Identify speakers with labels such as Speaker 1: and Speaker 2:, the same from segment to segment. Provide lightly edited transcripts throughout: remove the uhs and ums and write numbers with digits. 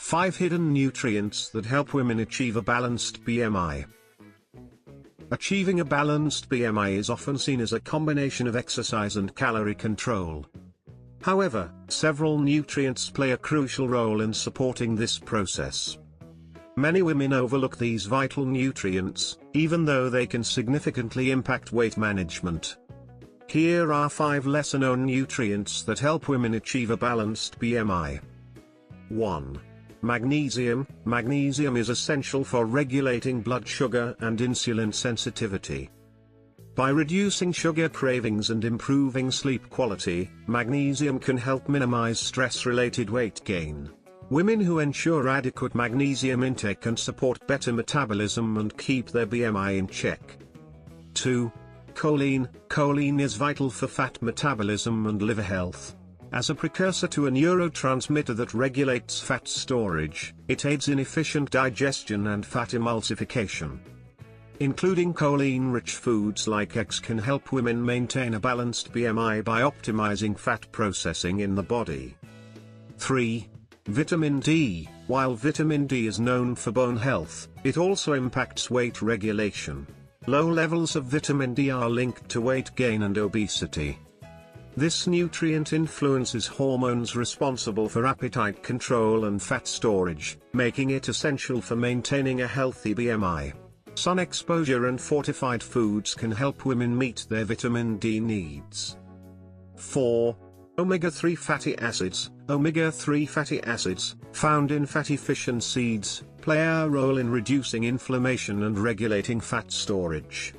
Speaker 1: 5 hidden nutrients that help women achieve a balanced BMI. Achieving a balanced BMI is often seen as a combination of exercise and calorie control. However, several nutrients play a crucial role in supporting this process. Many women overlook these vital nutrients, even though they can significantly impact weight management. Here are 5 lesser-known nutrients that help women achieve a balanced BMI. 1. Magnesium. Magnesium is essential for regulating blood sugar and insulin sensitivity. By reducing sugar cravings and improving sleep quality, magnesium can help minimize stress-related weight gain. Women who ensure adequate magnesium intake can support better metabolism and keep their BMI in check. 2. Choline. Choline is vital for fat metabolism and liver health. As a precursor to a neurotransmitter that regulates fat storage, it aids in efficient digestion and fat emulsification. Including choline-rich foods like eggs can help women maintain a balanced BMI by optimizing fat processing in the body. 3. Vitamin D. While vitamin D is known for bone health, it also impacts weight regulation. Low levels of vitamin D are linked to weight gain and obesity. This nutrient influences hormones responsible for appetite control and fat storage, making it essential for maintaining a healthy BMI. Sun exposure and fortified foods can help women meet their vitamin D needs. 4. Omega-3 fatty acids. Omega-3 fatty acids, found in fatty fish and seeds, play a role in reducing inflammation and regulating fat storage.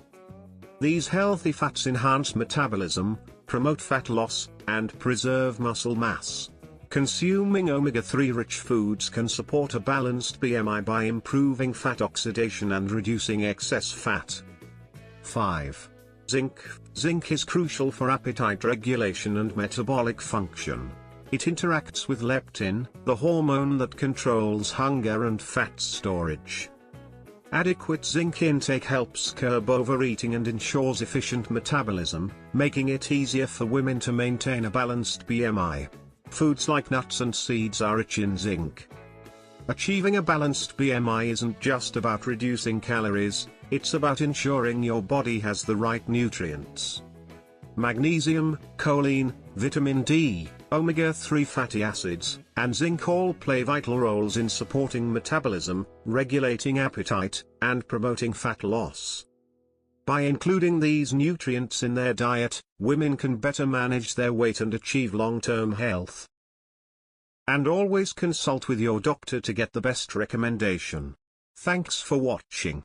Speaker 1: These healthy fats enhance metabolism, promote fat loss, and preserve muscle mass. Consuming omega-3 rich foods can support a balanced BMI by improving fat oxidation and reducing excess fat. 5. Zinc. Zinc is crucial for appetite regulation and metabolic function. It interacts with leptin, the hormone that controls hunger and fat storage. Adequate zinc intake helps curb overeating and ensures efficient metabolism, making it easier for women to maintain a balanced BMI. Foods like nuts and seeds are rich in zinc. Achieving a balanced BMI isn't just about reducing calories, it's about ensuring your body has the right nutrients. Magnesium, choline, vitamin D, omega-3 fatty acids, and zinc all play vital roles in supporting metabolism, regulating appetite, and promoting fat loss. By including these nutrients in their diet, women can better manage their weight and achieve long-term health. And always consult with your doctor to get the best recommendation. Thanks for watching.